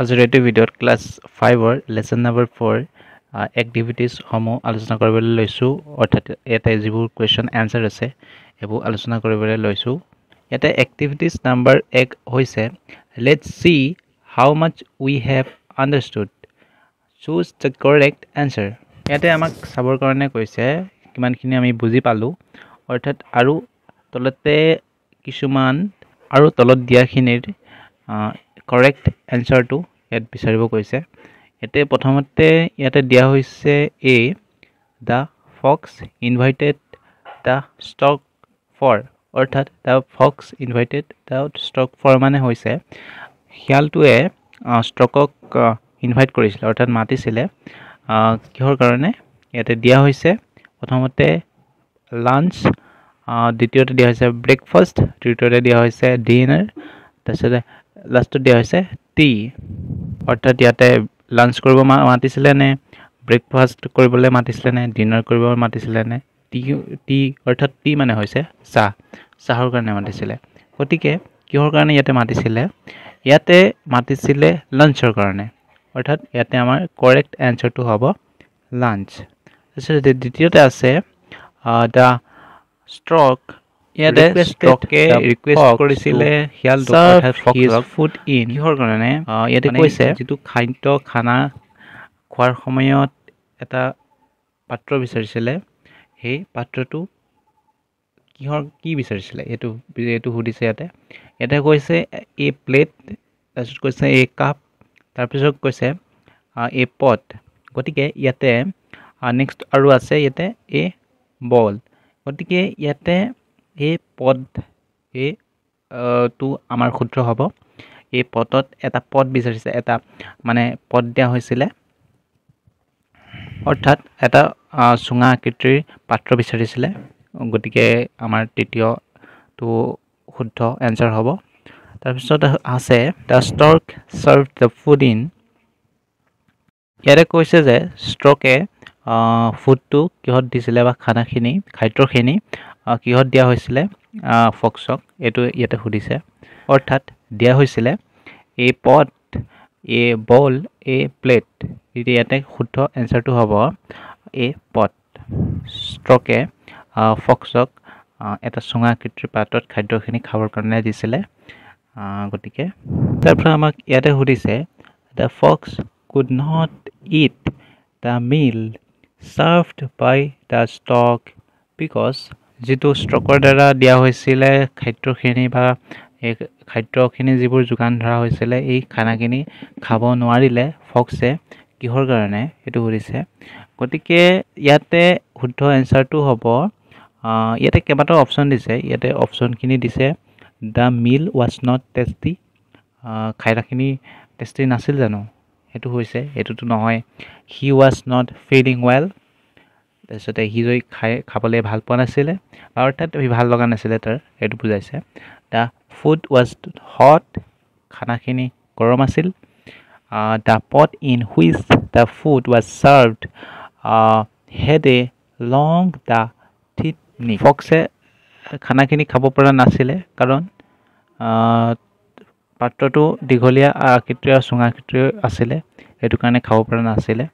আজিৰ এইটো ভিডিঅ'ত ক্লাছ 5ৰ লেসন নম্বৰ 4 এক্টিভিটিজ সমূহ আলোচনা কৰিবলৈ লৈছোঁ অৰ্থাৎ ইয়াতে যিবোৰ কুৱেশ্যন এনসাৰ আছে এইবোৰ আলোচনা কৰিবলৈ লৈছোঁ ইয়াতে এক্টিভিটিজ নম্বৰ 1 হৈছে let's C how mass we have understood choose the correct answer ইয়াতে আমাক চাবৰ কাৰণে কৈছে কিমানখিনি আমি বুজি পালোঁ অৰ্থাৎ আৰু তলতে কিছুমান আৰু তলত দিয়াখিনিৰ কাৰেক্ট এনসাৰটো ইয়াত বিচাৰিব কৈছে ইয়াতে প্ৰথমতে ইয়াতে দিয়া হৈছে a the fox invited the stork for অৰ্থাৎ the fox invited the stork for মানে হৈছে শিয়ালটোৱে ষ্টকক ইনভাইট কৰিছিলে অৰ্থাৎ মাতিছিলে কিহৰ কাৰণে ইয়াতে দিয়া হৈছে প্ৰথমতে লাঞ্চ দ্বিতীয়তে দিয়া হৈছে ব্ৰেকফাষ্ট তৃতীয়তে দিয়া হৈছে ডিনাৰ তাৰপিছতে লাষ্টত দিয়া হৈছে টি অৰ্থাৎ ইয়াতে লাঞ্চ কৰিব মাতিছিলে নে ব্ৰেকফাষ্ট কৰিবলৈ মাতিছিলে নে ডিনাৰ কৰিব মাতিছিলে নে টি অৰ্থাৎ টি মানে হৈছে চাহৰ কাৰণে মাতিছিলে গতিকে কিহৰ কাৰণে ইয়াতে মাতিছিলে ইয়াতে মাতিছিলে লাঞ্চৰ কাৰণে অৰ্থাৎ ইয়াতে আমাৰ কাৰেক্ট এনসাৰটো হ'ব লাঞ্চ তাৰপিছত দ্বিতীয়তে আছে দ্য ষ্ট্ৰক ইয়াতে ষ্ট্ৰকে ৰিকুৱেষ্ট কৰিছিলে শিয়ালটোক অৰ্থাৎ ফক্সক ফুড ইন কিহৰ কাৰণে ইয়াতে কৈছে যিটো খানা খোৱাৰ সময়ত এটা পাত্ৰ বিচাৰিছিলে সেই পাত্ৰটো কি বিচাৰিছিলে এইটো সুধিছে ইয়াতে কৈছে এ প্লেট তাৰপিছত কৈছে এ কাপ তাৰপিছত কৈছে এ পট গতিকে ইয়াতে নেক্সট আৰু আছে ইয়াতে এ বল গতিকে ইয়াতে এই পদ টো আমাৰ সূত্ৰ হ'ব এই পদত এটা পদ বিচাৰিছে এটা মানে পদ দিয়া হৈছিলে অৰ্থাৎ এটা চুঙা আকৃতিৰ পাত্ৰ বিচাৰিছিলে গতিকে আমাৰ তৃতীয়টো শুদ্ধ এনসাৰ হ'ব তাৰপিছত আছে the stork serve the food in ইয়াতে কৈছে যে ষ্ট্ৰকে ফুডটো কিহত দিছিলে বা খাদ্যখিনি কিহত দিয়া হৈছিলে ফক্সক এইটো ইয়াতে সুধিছে অৰ্থাৎ দিয়া হৈছিলে এ পট এ বল এ প্লেট ইয়াতে শুদ্ধ এনসাৰটো হ'ব এ পট ষ্ট্ৰকে ফক্সক এটা চুঙা আকৃতিৰ পাত্ৰত খাদ্যখিনি খাবৰ কাৰণে দিছিলে গতিকে তাৰপৰা আমাক ইয়াতে সুধিছে the fox could not eat the meal served by the stork because যিটো ষ্ট্ৰকৰ দ্বাৰা দিয়া হৈছিলে খাদ্যখিনি বা এই খাদ্যখিনি যিবোৰ যোগান ধৰা হৈছিলে এই খানাখিনি খাব নোৱাৰিলে ফক্সে কিহৰ কাৰণে এইটো সুধিছে গতিকে ইয়াতে শুদ্ধ এনসাৰটো হ'ব ইয়াতে কেইবাটাও অপশ্যন দিছে ইয়াতে অপশ্যনখিনি দিছে the meal was not tasty খানাখিনি টেষ্টি নাছিল জানো সেইটো হৈছে এইটোতো নহয় he was not feeling well তাৰপিছতে সি যদি খাবলৈ ভাল পোৱা নাছিলে অৰ্থাৎ ভাল লগা নাছিলে তাৰ এইটো বুজাইছে দ্য ফুড ৱাজ হট খানাখিনি গৰম আছিল the pot in which the food was served had a long the thick neck ফক্সে খানাখিনি খাব পৰা নাছিলে কাৰণ পাত্ৰটো দীঘলীয়া আকৃতিৰ চুঙা আকৃতিৰ আছিলে সেইটো কাৰণে খাব পৰা নাছিলে